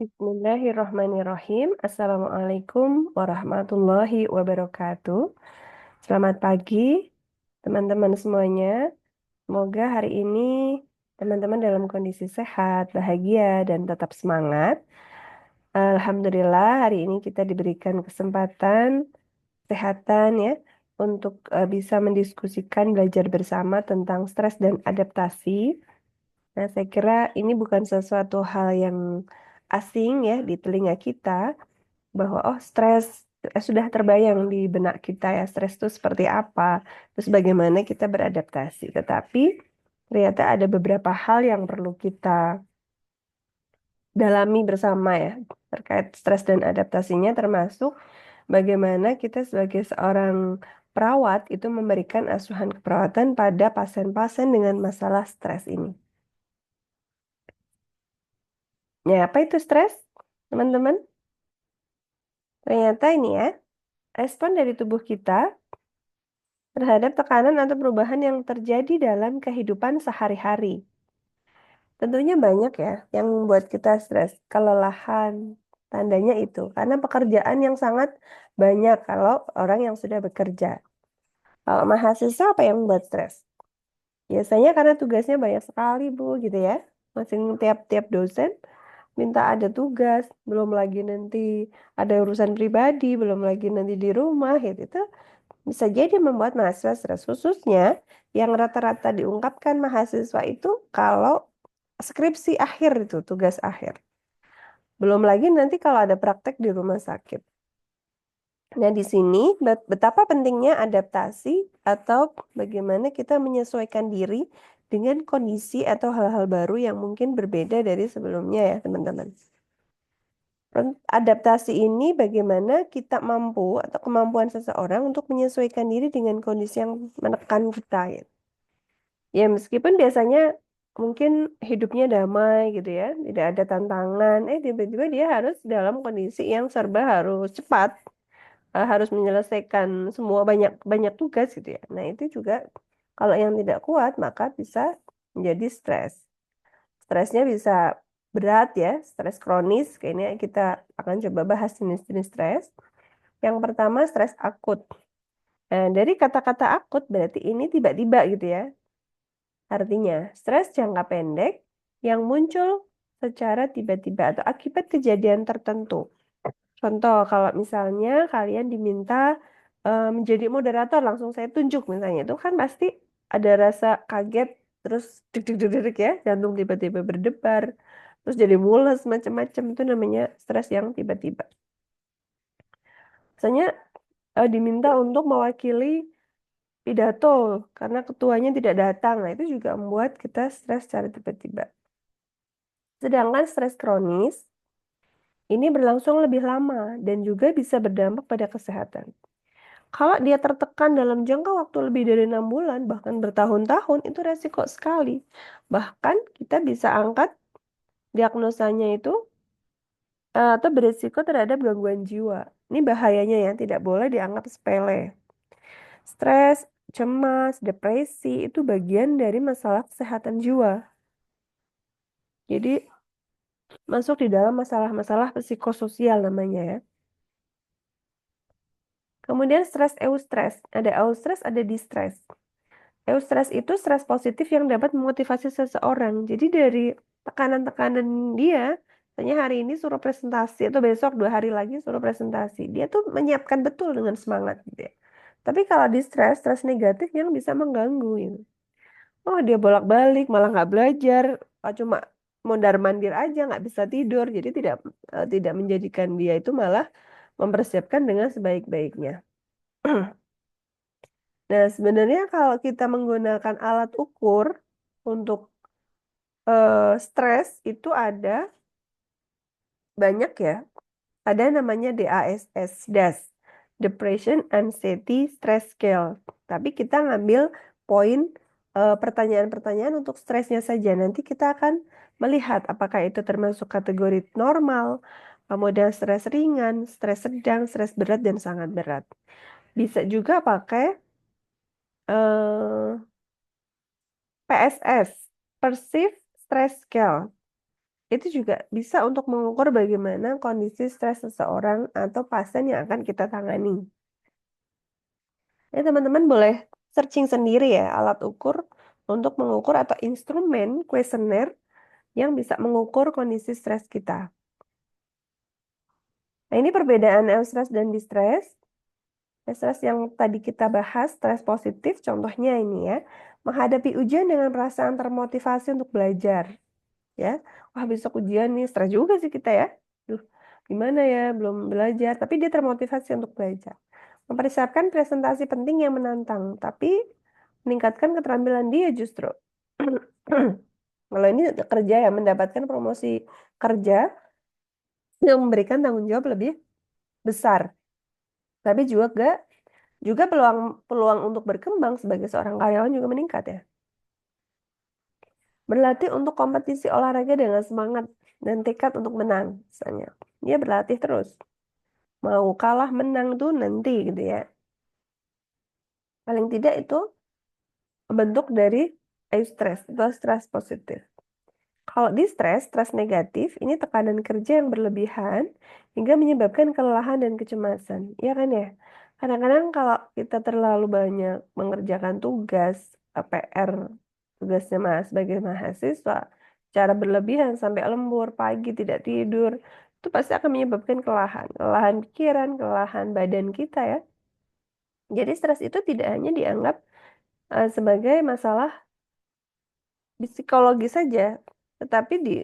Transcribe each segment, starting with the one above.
Bismillahirrahmanirrahim. Assalamualaikum warahmatullahi wabarakatuh. Selamat pagi, teman-teman semuanya. Semoga hari ini teman-teman dalam kondisi sehat, bahagia, dan tetap semangat. Alhamdulillah, hari ini kita diberikan kesempatan kesehatan ya untuk bisa mendiskusikan belajar bersama tentang stres dan adaptasi. Nah, saya kira ini bukan sesuatu hal yang asing ya di telinga kita bahwa stres sudah terbayang di benak kita ya stres itu seperti apa, terus bagaimana kita beradaptasi. Tetapi ternyata ada beberapa hal yang perlu kita dalami bersama ya terkait stres dan adaptasinya, termasuk bagaimana kita sebagai seorang perawat itu memberikan asuhan keperawatan pada pasien-pasien dengan masalah stres ini. Ya, apa itu stres, teman-teman? Ternyata ini ya, respon dari tubuh kita terhadap tekanan atau perubahan yang terjadi dalam kehidupan sehari-hari. Tentunya banyak ya yang membuat kita stres, kelelahan, tandanya itu. Karena pekerjaan yang sangat banyak kalau orang yang sudah bekerja. Kalau mahasiswa apa yang membuat stres? Biasanya karena tugasnya banyak sekali, Bu, gitu ya. Masing tiap-tiap dosen minta ada tugas, belum lagi nanti ada urusan pribadi, belum lagi nanti di rumah, gitu. Itu bisa jadi membuat mahasiswa stres, khususnya yang rata-rata diungkapkan mahasiswa itu kalau skripsi akhir itu, tugas akhir. Belum lagi nanti kalau ada praktek di rumah sakit. Nah, di sini betapa pentingnya adaptasi atau bagaimana kita menyesuaikan diri dengan kondisi atau hal-hal baru yang mungkin berbeda dari sebelumnya ya, teman-teman. Adaptasi ini bagaimana kita mampu atau kemampuan seseorang untuk menyesuaikan diri dengan kondisi yang menekan kita gitu. Ya meskipun biasanya mungkin hidupnya damai gitu ya, tidak ada tantangan, tiba-tiba dia harus dalam kondisi yang serba harus cepat, harus menyelesaikan semua banyak banyak tugas gitu ya. Nah itu juga kalau yang tidak kuat maka bisa menjadi stres. Stresnya bisa berat ya, stres kronis. Kayaknya kita akan coba bahas jenis-jenis stres. Yang pertama stres akut. Nah, dari kata-kata akut berarti ini tiba-tiba gitu ya. Artinya, stres jangka pendek yang muncul secara tiba-tiba atau akibat kejadian tertentu. Contoh, kalau misalnya kalian diminta menjadi moderator, langsung saya tunjuk misalnya, itu kan pasti ada rasa kaget, terus deg-deg ya, jantung tiba-tiba berdebar, terus jadi mules, macam-macam, itu namanya stres yang tiba-tiba. Misalnya diminta untuk mewakili pidato karena ketuanya tidak datang, nah itu juga membuat kita stres secara tiba-tiba. Sedangkan stres kronis ini berlangsung lebih lama dan juga bisa berdampak pada kesehatan. Kalau dia tertekan dalam jangka waktu lebih dari 6 bulan, bahkan bertahun-tahun, itu resiko sekali. Bahkan kita bisa angkat diagnosanya itu atau beresiko terhadap gangguan jiwa. Ini bahayanya ya, tidak boleh dianggap sepele. Stres, cemas, depresi itu bagian dari masalah kesehatan jiwa. Jadi masuk di dalam masalah-masalah psikososial namanya ya. Kemudian stres eustress. Ada eustress, ada distress. Eustress itu stres positif yang dapat memotivasi seseorang. Jadi dari tekanan-tekanan dia, misalnya hari ini suruh presentasi atau besok 2 hari lagi suruh presentasi. Dia tuh menyiapkan betul dengan semangat gitu ya. Tapi kalau distress, stres negatif yang bisa mengganggu gitu. Oh dia bolak-balik malah nggak belajar, cuma mondar-mandir aja nggak bisa tidur. Jadi tidak menjadikan dia itu malah mempersiapkan dengan sebaik-baiknya. Nah, sebenarnya kalau kita menggunakan alat ukur untuk stres itu ada banyak ya. Ada namanya DASS, DAS, Depression Anxiety Stress Scale. Tapi kita ngambil poin pertanyaan-pertanyaan untuk stresnya saja. Nanti kita akan melihat apakah itu termasuk kategori normal, kemudian stres ringan, stres sedang, stres berat, dan sangat berat. Bisa juga pakai PSS, Perceived Stress Scale. itu juga bisa untuk mengukur bagaimana kondisi stres seseorang atau pasien yang akan kita tangani. Ya, teman-teman boleh searching sendiri ya alat ukur untuk mengukur atau instrumen kuesioner yang bisa mengukur kondisi stres kita. Nah, ini perbedaan eustress dan distress. Stres yang tadi kita bahas, stres positif, contohnya ini ya, menghadapi ujian dengan perasaan termotivasi untuk belajar. Ya, wah besok ujian nih, stres juga sih kita ya. Duh, gimana ya, belum belajar, tapi dia termotivasi untuk belajar. Mempersiapkan presentasi penting yang menantang, tapi meningkatkan keterampilan dia justru. Kalau ini kerja ya, mendapatkan promosi kerja yang memberikan tanggung jawab lebih besar. Tapi juga peluang peluang untuk berkembang sebagai seorang karyawan juga meningkat ya. Berlatih untuk kompetisi olahraga dengan semangat dan tekad untuk menang, misalnya. Dia berlatih terus. Mau kalah menang tuh nanti gitu ya. Paling tidak itu bentuk dari eustress atau stres positif. Kalau di stres negatif, ini tekanan kerja yang berlebihan hingga menyebabkan kelelahan dan kecemasan. Iya kan ya? Kadang-kadang kalau kita terlalu banyak mengerjakan tugas, PR, tugasnya sebagai mahasiswa, cara berlebihan sampai lembur, pagi tidak tidur, itu pasti akan menyebabkan kelelahan. Kelelahan pikiran, kelelahan badan kita ya. Jadi stres itu tidak hanya dianggap sebagai masalah psikologi saja, tetapi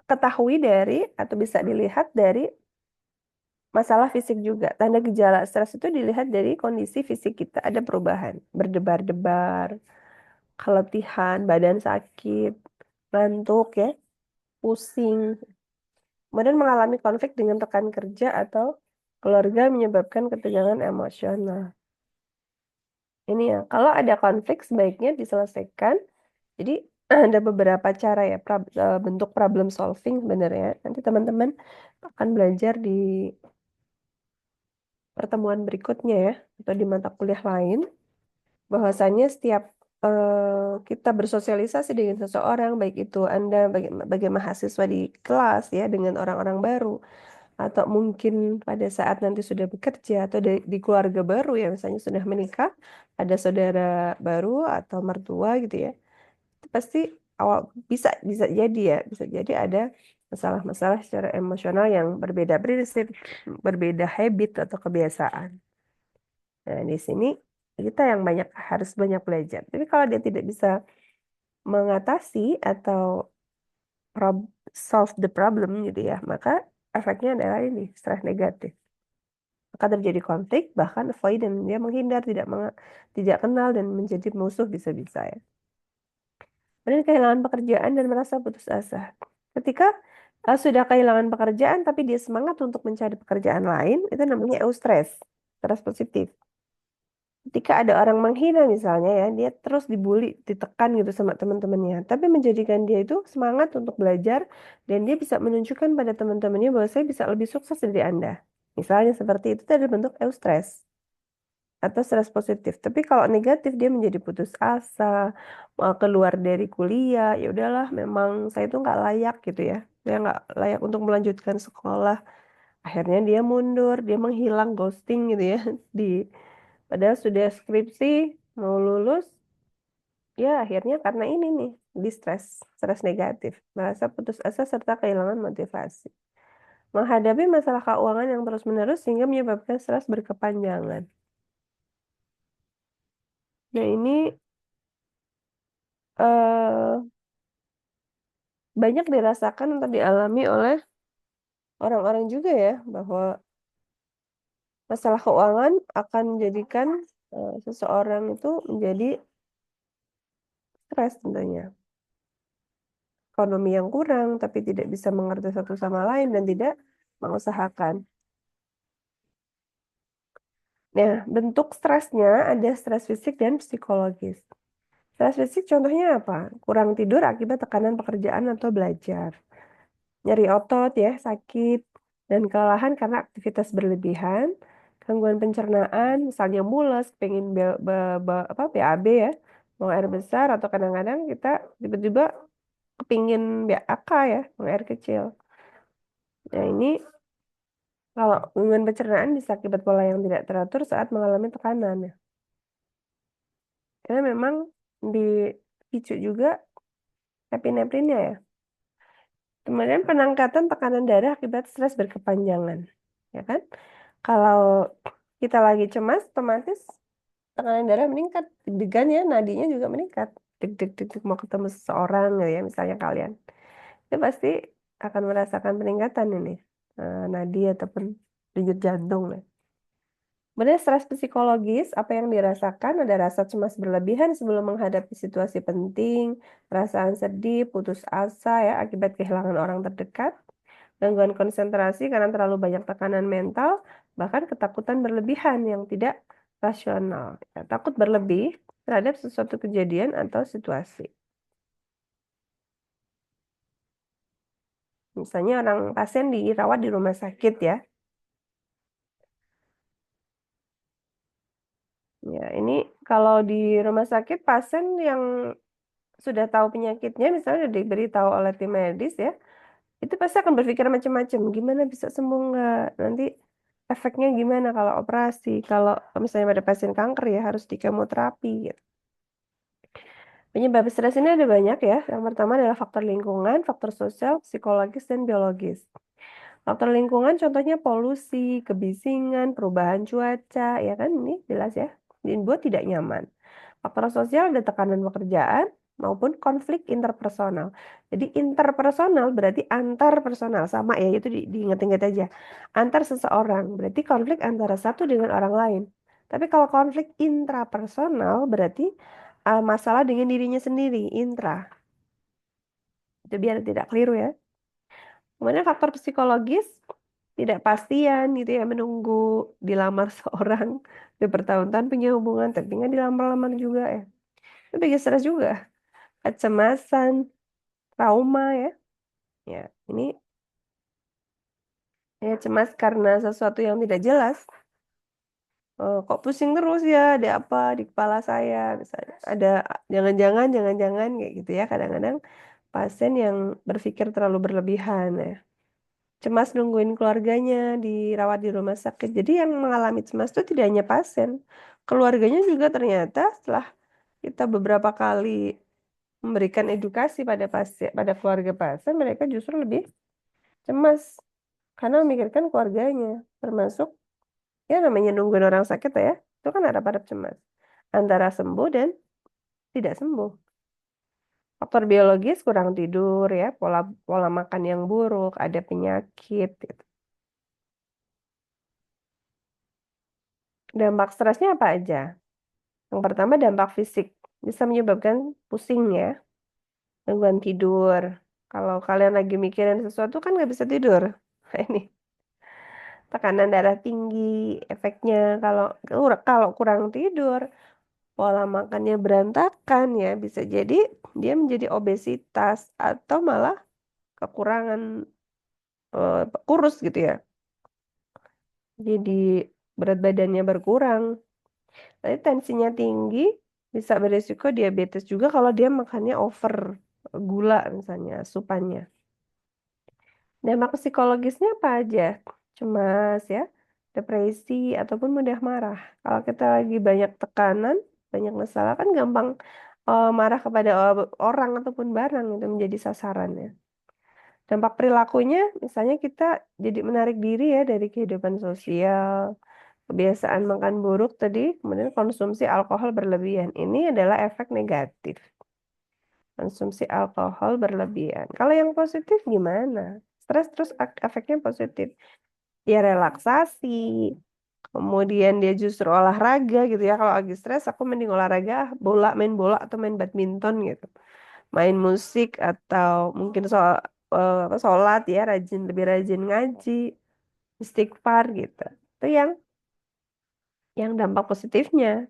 ketahui dari atau bisa dilihat dari masalah fisik juga. Tanda gejala stres itu dilihat dari kondisi fisik kita. Ada perubahan, berdebar-debar, keletihan, badan sakit, ngantuk ya, pusing. Kemudian mengalami konflik dengan rekan kerja atau keluarga menyebabkan ketegangan emosional. Ini ya, kalau ada konflik sebaiknya diselesaikan. Jadi ada beberapa cara ya, bentuk problem solving sebenarnya. Nanti teman-teman akan belajar di pertemuan berikutnya ya, atau di mata kuliah lain, bahwasanya setiap kita bersosialisasi dengan seseorang, baik itu Anda sebagai mahasiswa di kelas ya, dengan orang-orang baru, atau mungkin pada saat nanti sudah bekerja, atau di keluarga baru ya, misalnya sudah menikah, ada saudara baru atau mertua gitu ya, itu pasti awal bisa bisa jadi ya, bisa jadi ada masalah-masalah secara emosional yang berbeda prinsip, berbeda habit atau kebiasaan. Nah, di sini kita yang harus banyak belajar. Tapi kalau dia tidak bisa mengatasi atau solve the problem gitu ya, maka efeknya adalah ini, stres negatif. Maka terjadi konflik, bahkan avoidant, dia menghindar, tidak kenal dan menjadi musuh bisa-bisa ya. Kemudian kehilangan pekerjaan dan merasa putus asa. Ketika sudah kehilangan pekerjaan tapi dia semangat untuk mencari pekerjaan lain, itu namanya eustress, stres positif. Ketika ada orang menghina misalnya ya, dia terus dibully, ditekan gitu sama teman-temannya. Tapi menjadikan dia itu semangat untuk belajar dan dia bisa menunjukkan pada teman-temannya bahwa saya bisa lebih sukses dari Anda. Misalnya seperti itu adalah bentuk eustress atau stres positif. Tapi kalau negatif dia menjadi putus asa, mau keluar dari kuliah, ya udahlah memang saya itu nggak layak gitu ya. Saya nggak layak untuk melanjutkan sekolah. Akhirnya dia mundur, dia menghilang, ghosting gitu ya. Padahal sudah skripsi, mau lulus, ya akhirnya karena ini nih, stres negatif, merasa putus asa serta kehilangan motivasi. Menghadapi masalah keuangan yang terus-menerus sehingga menyebabkan stres berkepanjangan. Nah ini eh, banyak dirasakan atau dialami oleh orang-orang juga ya, bahwa masalah keuangan akan menjadikan seseorang itu menjadi stres tentunya. Ekonomi yang kurang, tapi tidak bisa mengerti satu sama lain dan tidak mengusahakan. Nah, bentuk stresnya ada stres fisik dan psikologis. Stres fisik contohnya apa? Kurang tidur akibat tekanan pekerjaan atau belajar. Nyeri otot ya, sakit, dan kelelahan karena aktivitas berlebihan. Gangguan pencernaan, misalnya mules, pengen BAB ya, buang air besar, atau kadang-kadang kita tiba-tiba kepingin BAK ya, buang air kecil. Nah, ini kalau gangguan pencernaan bisa akibat pola yang tidak teratur saat mengalami tekanan ya. Karena memang dipicu juga epinefrinnya ya. Kemudian peningkatan tekanan darah akibat stres berkepanjangan. Ya kan? Kalau kita lagi cemas, otomatis tekanan darah meningkat. Deg-degan ya, nadinya juga meningkat. Deg-deg mau ketemu seseorang gitu ya, misalnya kalian. Itu pasti akan merasakan peningkatan ini. Nadi ataupun denyut jantung. Nah. Kemudian stres psikologis, apa yang dirasakan? Ada rasa cemas berlebihan sebelum menghadapi situasi penting, perasaan sedih, putus asa ya akibat kehilangan orang terdekat, gangguan konsentrasi karena terlalu banyak tekanan mental, bahkan ketakutan berlebihan yang tidak rasional. Ya, takut berlebih terhadap sesuatu kejadian atau situasi. Misalnya orang pasien dirawat di rumah sakit ya. Ya, ini kalau di rumah sakit pasien yang sudah tahu penyakitnya, misalnya sudah diberitahu oleh tim medis ya, itu pasti akan berpikir macam-macam. Gimana bisa sembuh nggak? Nanti efeknya gimana kalau operasi? Kalau misalnya pada pasien kanker ya harus di kemoterapi gitu. Penyebab stres ini ada banyak ya. Yang pertama adalah faktor lingkungan, faktor sosial, psikologis, dan biologis. Faktor lingkungan contohnya polusi, kebisingan, perubahan cuaca, ya kan ini jelas ya, dibuat tidak nyaman. Faktor sosial ada tekanan pekerjaan maupun konflik interpersonal. Jadi interpersonal berarti antar personal, sama ya, itu diingat-ingat aja. Antar seseorang berarti konflik antara satu dengan orang lain. Tapi kalau konflik intrapersonal berarti masalah dengan dirinya sendiri, intra. Itu biar tidak keliru ya. Kemudian faktor psikologis, tidak pastian gitu ya, menunggu dilamar seorang udah bertahun-tahun punya hubungan tapi nggak dilamar-lamar juga ya. Itu bikin stres juga. Kecemasan, trauma ya. Ya, ini ya cemas karena sesuatu yang tidak jelas. Kok pusing terus ya, ada apa di kepala saya misalnya. Ada jangan-jangan kayak gitu ya. Kadang-kadang pasien yang berpikir terlalu berlebihan ya. Cemas nungguin keluarganya dirawat di rumah sakit. Jadi yang mengalami cemas itu tidak hanya pasien, keluarganya juga ternyata setelah kita beberapa kali memberikan edukasi pada pasien, pada keluarga pasien, mereka justru lebih cemas karena memikirkan keluarganya, termasuk ya namanya nungguin orang sakit ya, itu kan harap-harap cemas antara sembuh dan tidak sembuh. Faktor biologis kurang tidur ya, pola pola makan yang buruk, ada penyakit gitu. Dampak stresnya apa aja? Yang pertama dampak fisik bisa menyebabkan pusing ya, gangguan tidur. Kalau kalian lagi mikirin sesuatu kan nggak bisa tidur. Nah, ini tekanan darah tinggi, efeknya kalau kurang tidur, pola makannya berantakan ya, bisa jadi dia menjadi obesitas atau malah kekurangan kurus gitu ya. Jadi berat badannya berkurang. Tapi tensinya tinggi, bisa beresiko diabetes juga kalau dia makannya over gula misalnya, asupannya. Dampak psikologisnya apa aja? Cemas ya, depresi, ataupun mudah marah. Kalau kita lagi banyak tekanan, banyak masalah kan gampang marah kepada orang ataupun barang itu menjadi sasarannya. Dampak perilakunya, misalnya kita jadi menarik diri ya dari kehidupan sosial, kebiasaan makan buruk tadi, kemudian konsumsi alkohol berlebihan. Ini adalah efek negatif. Konsumsi alkohol berlebihan. Kalau yang positif gimana? Stres terus efeknya positif. Dia relaksasi, kemudian dia justru olahraga gitu ya. Kalau lagi stres, aku mending olahraga, main bola atau main badminton gitu. Main musik atau mungkin sholat ya, lebih rajin ngaji, istighfar gitu. Itu yang dampak positifnya.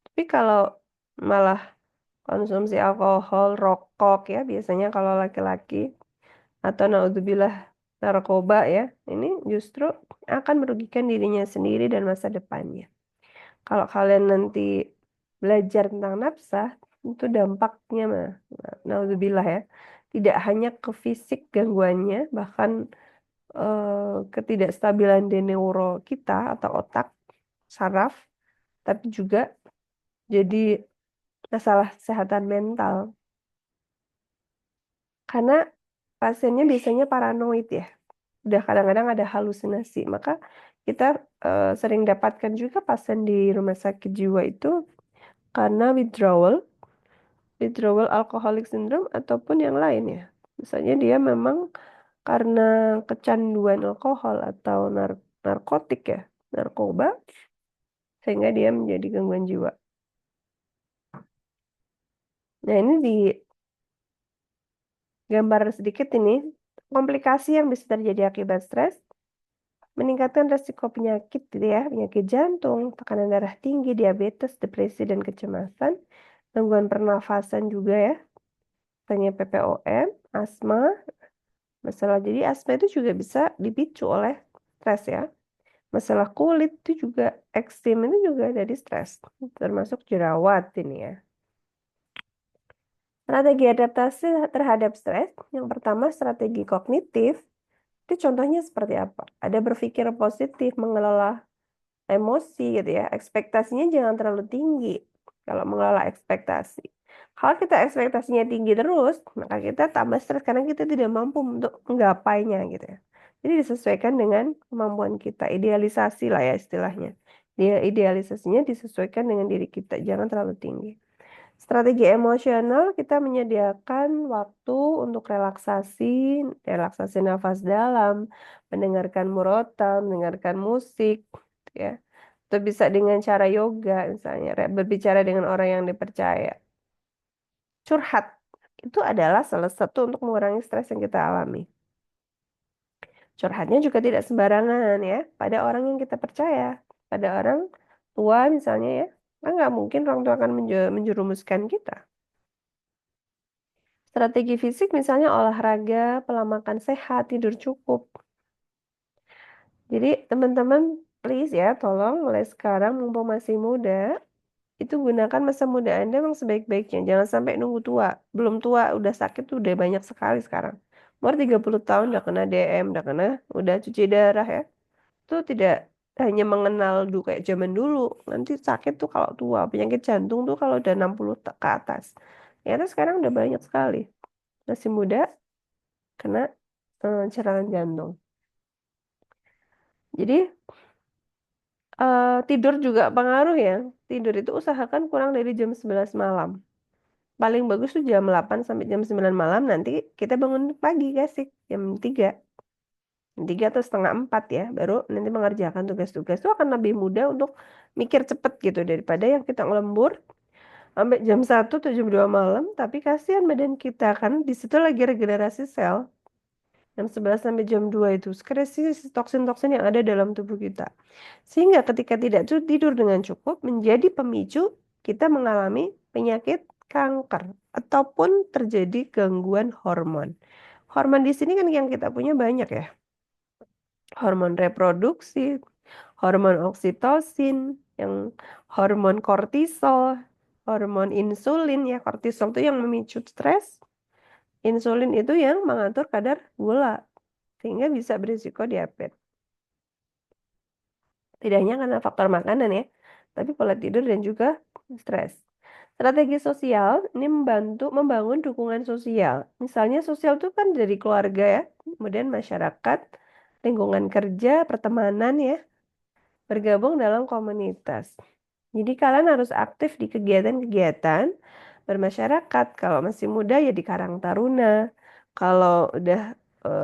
Tapi kalau malah konsumsi alkohol, rokok ya biasanya kalau laki-laki atau naudzubillah narkoba ya, ini justru akan merugikan dirinya sendiri dan masa depannya. Kalau kalian nanti belajar tentang nafsa, itu dampaknya mah naudzubillah ya. tidak hanya ke fisik gangguannya, bahkan ketidakstabilan di neuro kita atau otak, saraf, tapi juga jadi masalah kesehatan mental. Karena pasiennya biasanya paranoid ya, udah kadang-kadang ada halusinasi. Maka kita sering dapatkan juga pasien di rumah sakit jiwa itu karena withdrawal alcoholic syndrome ataupun yang lain ya. Misalnya dia memang karena kecanduan alkohol atau narkotik ya, narkoba, sehingga dia menjadi gangguan jiwa. Nah, ini di gambar sedikit ini, komplikasi yang bisa terjadi akibat stres, meningkatkan resiko penyakit gitu ya, penyakit jantung, tekanan darah tinggi, diabetes, depresi, dan kecemasan, gangguan pernafasan juga ya, misalnya PPOM, asma, masalah. Jadi asma itu juga bisa dipicu oleh stres ya. Masalah kulit itu juga eksim itu juga dari stres, termasuk jerawat ini ya. Strategi adaptasi terhadap stres, yang pertama strategi kognitif, itu contohnya seperti apa? Ada berpikir positif, mengelola emosi gitu ya. Ekspektasinya jangan terlalu tinggi kalau mengelola ekspektasi. Kalau kita ekspektasinya tinggi terus, maka kita tambah stres karena kita tidak mampu untuk menggapainya gitu ya. Jadi disesuaikan dengan kemampuan kita, idealisasi lah ya istilahnya. Dia idealisasinya disesuaikan dengan diri kita, jangan terlalu tinggi. Strategi emosional, kita menyediakan waktu untuk relaksasi nafas dalam, mendengarkan murotal, mendengarkan musik, ya. Atau bisa dengan cara yoga, misalnya, berbicara dengan orang yang dipercaya. Curhat, itu adalah salah satu untuk mengurangi stres yang kita alami. Curhatnya juga tidak sembarangan ya, pada orang yang kita percaya. Pada orang tua misalnya ya, kan nggak mungkin orang tua akan menjerumuskan kita. Strategi fisik misalnya olahraga, pola makan sehat, tidur cukup. Jadi teman-teman please ya, tolong mulai sekarang mumpung masih muda, itu gunakan masa muda Anda memang sebaik-baiknya. Jangan sampai nunggu tua. Belum tua udah sakit tuh udah banyak sekali sekarang. Umur 30 tahun udah kena DM, udah cuci darah ya. Itu tidak hanya mengenal dulu kayak zaman dulu. Nanti sakit tuh kalau tua. Penyakit jantung tuh kalau udah 60 ke atas. Ternyata sekarang udah banyak sekali. Masih muda kena serangan jantung. Jadi tidur juga pengaruh ya. Tidur itu usahakan kurang dari jam 11 malam. Paling bagus tuh jam 8 sampai jam 9 malam. Nanti kita bangun pagi kasih jam 3. Jam 3 atau setengah 4 ya. Baru nanti mengerjakan tugas-tugas. Itu akan lebih mudah untuk mikir cepet gitu. Daripada yang kita ngelembur sampai jam 1 atau jam 2 malam. Tapi kasihan badan kita kan di situ lagi regenerasi sel. Jam 11 sampai jam 2 itu sekresi toksin-toksin yang ada dalam tubuh kita. Sehingga ketika tidak tidur dengan cukup menjadi pemicu kita mengalami penyakit kanker ataupun terjadi gangguan hormon. Hormon di sini kan yang kita punya banyak ya. Hormon reproduksi, hormon oksitosin, yang hormon kortisol, hormon insulin ya. Kortisol itu yang memicu stres. Insulin itu yang mengatur kadar gula sehingga bisa berisiko diabetes. Tidak hanya karena faktor makanan ya, tapi pola tidur dan juga stres. Strategi sosial ini membantu membangun dukungan sosial. Misalnya sosial itu kan dari keluarga ya, kemudian masyarakat, lingkungan kerja, pertemanan ya, bergabung dalam komunitas. Jadi kalian harus aktif di kegiatan-kegiatan bermasyarakat. Kalau masih muda ya di Karang Taruna. Kalau udah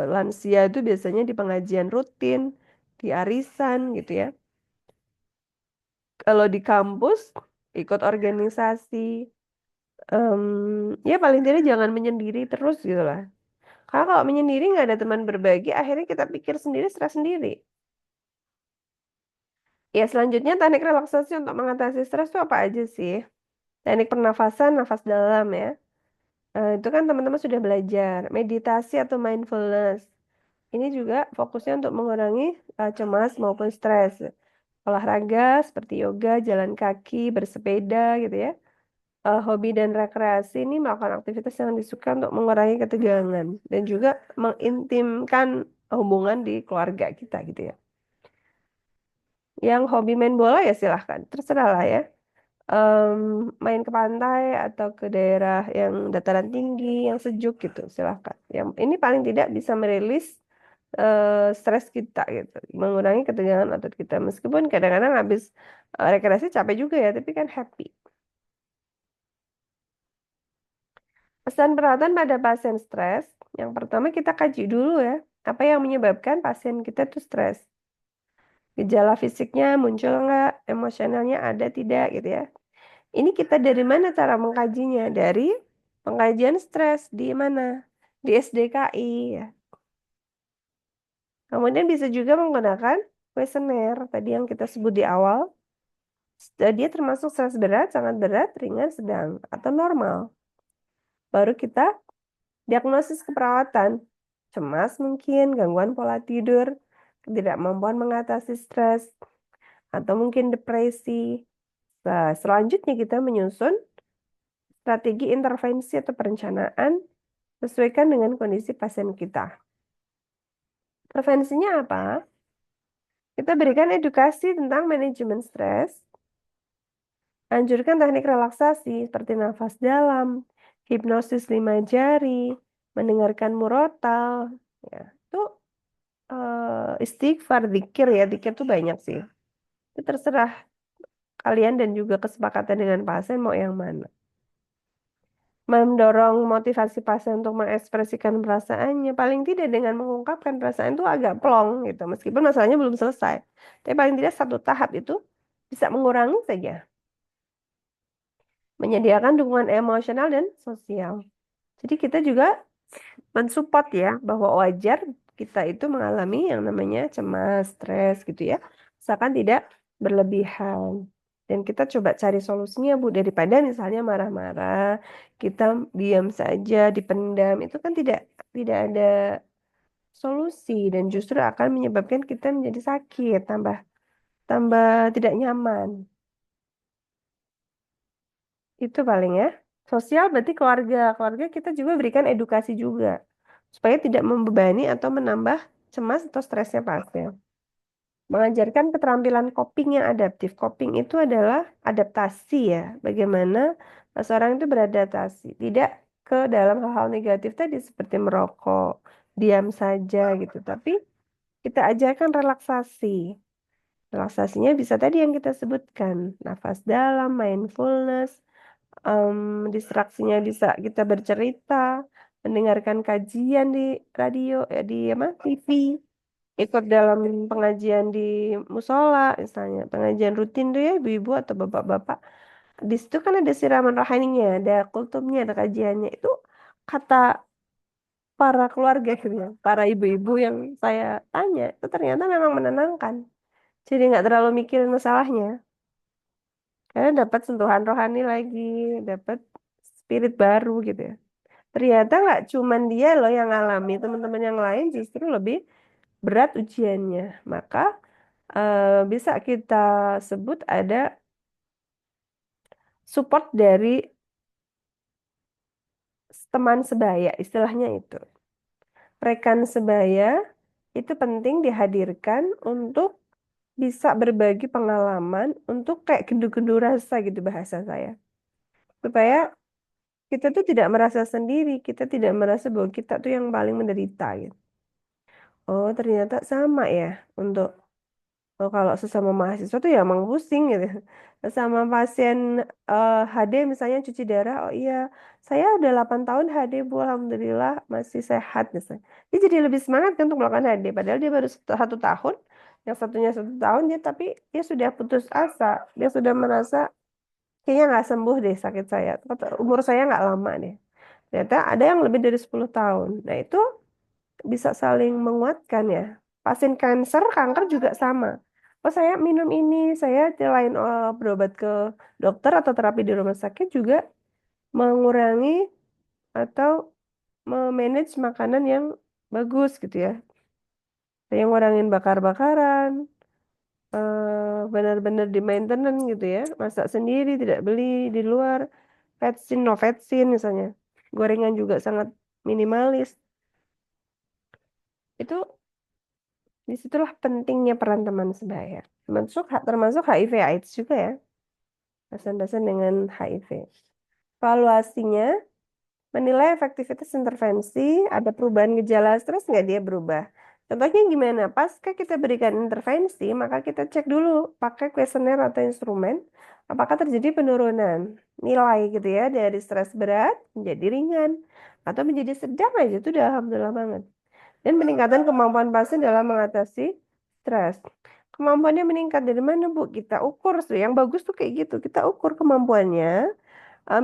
lansia itu biasanya di pengajian rutin, di arisan gitu ya. Kalau di kampus ikut organisasi, ya paling tidak jangan menyendiri terus gitu lah. Karena kalau menyendiri nggak ada teman berbagi, akhirnya kita pikir sendiri, stres sendiri. Ya selanjutnya teknik relaksasi untuk mengatasi stres itu apa aja sih? Teknik pernafasan, nafas dalam ya. Itu kan teman-teman sudah belajar. Meditasi atau mindfulness. Ini juga fokusnya untuk mengurangi cemas maupun stres. Olahraga seperti yoga, jalan kaki, bersepeda gitu ya. Hobi dan rekreasi ini melakukan aktivitas yang disuka untuk mengurangi ketegangan dan juga mengintimkan hubungan di keluarga kita gitu ya. Yang hobi main bola ya silahkan, terserah lah ya. Em, Main ke pantai atau ke daerah yang dataran tinggi, yang sejuk gitu, silahkan. Yang ini paling tidak bisa merilis stres kita gitu, mengurangi ketegangan otot kita. Meskipun kadang-kadang habis rekreasi capek juga ya, tapi kan happy. Pesan perawatan pada pasien stres, yang pertama kita kaji dulu ya, apa yang menyebabkan pasien kita tuh stres. Gejala fisiknya muncul nggak, emosionalnya ada tidak gitu ya. Ini kita dari mana cara mengkajinya? Dari pengkajian stres di mana? Di SDKI ya. Kemudian bisa juga menggunakan kuesioner tadi yang kita sebut di awal. Dia termasuk stres berat, sangat berat, ringan, sedang, atau normal. Baru kita diagnosis keperawatan. Cemas mungkin, gangguan pola tidur, ketidakmampuan mengatasi stres, atau mungkin depresi. Nah, selanjutnya kita menyusun strategi intervensi atau perencanaan sesuaikan dengan kondisi pasien kita. Prevensinya apa? Kita berikan edukasi tentang manajemen stres, anjurkan teknik relaksasi seperti nafas dalam, hipnosis 5 jari, mendengarkan murotal, ya. Itu istighfar, zikir ya, zikir tuh banyak sih. Itu terserah kalian dan juga kesepakatan dengan pasien mau yang mana. Mendorong motivasi pasien untuk mengekspresikan perasaannya, paling tidak dengan mengungkapkan perasaan itu agak plong gitu, meskipun masalahnya belum selesai. Tapi paling tidak satu tahap itu bisa mengurangi saja. Menyediakan dukungan emosional dan sosial. Jadi kita juga mensupport ya bahwa wajar kita itu mengalami yang namanya cemas, stres gitu ya. Asalkan tidak berlebihan. Dan kita coba cari solusinya Bu daripada misalnya marah-marah, kita diam saja, dipendam, itu kan tidak ada solusi dan justru akan menyebabkan kita menjadi sakit, tambah tambah tidak nyaman. Itu paling ya. Sosial berarti keluarga. Keluarga kita juga berikan edukasi juga. Supaya tidak membebani atau menambah cemas atau stresnya pasien. Mengajarkan keterampilan coping yang adaptif. Coping itu adalah adaptasi ya. Bagaimana seseorang itu beradaptasi. Tidak ke dalam hal-hal negatif tadi seperti merokok, diam saja gitu. Tapi kita ajarkan relaksasi. Relaksasinya bisa tadi yang kita sebutkan. Nafas dalam, mindfulness, distraksinya bisa kita bercerita, mendengarkan kajian di radio, di apa, TV, ikut dalam pengajian di musola, misalnya pengajian rutin tuh ya ibu-ibu atau bapak-bapak. Di situ kan ada siraman rohaninya, ada kultumnya, ada kajiannya. Itu kata para keluarga gitu ya, para ibu-ibu yang saya tanya, itu ternyata memang menenangkan. Jadi nggak terlalu mikirin masalahnya. Karena dapat sentuhan rohani lagi, dapat spirit baru gitu ya. Ternyata nggak cuman dia loh yang alami, teman-teman yang lain justru lebih berat ujiannya. Maka bisa kita sebut ada support dari teman sebaya, istilahnya itu. Rekan sebaya itu penting dihadirkan untuk bisa berbagi pengalaman, untuk kayak gendu-gendu rasa gitu bahasa saya. Supaya kita tuh tidak merasa sendiri, kita tidak merasa bahwa kita tuh yang paling menderita gitu. Oh, ternyata sama ya untuk kalau sesama mahasiswa tuh ya emang pusing gitu. Sama pasien HD misalnya cuci darah, oh iya, saya udah 8 tahun HD Bu, Alhamdulillah masih sehat misalnya. Dia jadi lebih semangat kan untuk melakukan HD, padahal dia baru 1 tahun, yang satunya 1 tahun dia tapi dia sudah putus asa, dia sudah merasa kayaknya nggak sembuh deh sakit saya, umur saya nggak lama deh. Ternyata ada yang lebih dari 10 tahun. Nah itu bisa saling menguatkan ya. Pasien kanker juga sama. Oh saya minum ini, saya selain berobat ke dokter atau terapi di rumah sakit juga mengurangi atau memanage makanan yang bagus gitu ya. Saya ngurangin bakar-bakaran, benar-benar di maintenance gitu ya. Masak sendiri, tidak beli di luar. vetsin, no vetsin misalnya. Gorengan juga sangat minimalis. Itu disitulah pentingnya peran teman sebaya. Termasuk HIV AIDS juga ya. Pasien-pasien dengan HIV. Evaluasinya menilai efektivitas intervensi, ada perubahan gejala stres nggak dia berubah. Contohnya gimana? Pasca kita berikan intervensi, maka kita cek dulu pakai kuesioner atau instrumen, apakah terjadi penurunan nilai gitu ya dari stres berat menjadi ringan atau menjadi sedang aja itu udah alhamdulillah banget. Dan peningkatan kemampuan pasien dalam mengatasi stres. Kemampuannya meningkat dari mana, Bu? Kita ukur tuh. Yang bagus tuh kayak gitu. Kita ukur kemampuannya.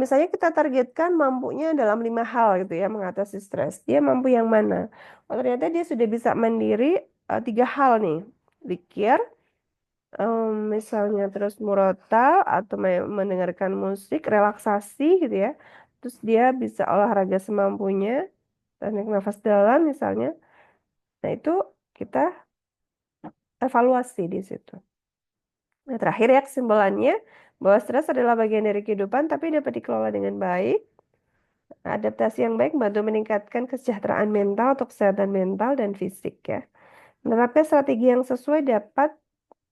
Misalnya kita targetkan mampunya dalam 5 hal gitu ya mengatasi stres. Dia mampu yang mana? Oh, ternyata dia sudah bisa mandiri 3 hal nih. Zikir, misalnya terus murotal atau mendengarkan musik, relaksasi gitu ya. Terus dia bisa olahraga semampunya, teknik nafas dalam misalnya. Nah itu kita evaluasi di situ. Nah terakhir ya kesimpulannya bahwa stres adalah bagian dari kehidupan tapi dapat dikelola dengan baik. Adaptasi yang baik membantu meningkatkan kesejahteraan mental atau kesehatan mental dan fisik ya. Menerapkan strategi yang sesuai dapat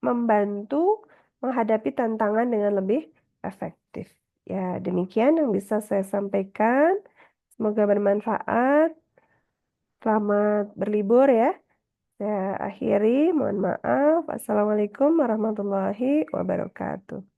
membantu menghadapi tantangan dengan lebih efektif. Ya, demikian yang bisa saya sampaikan. Semoga bermanfaat. Selamat berlibur ya. Saya akhiri, mohon maaf. Assalamualaikum warahmatullahi wabarakatuh.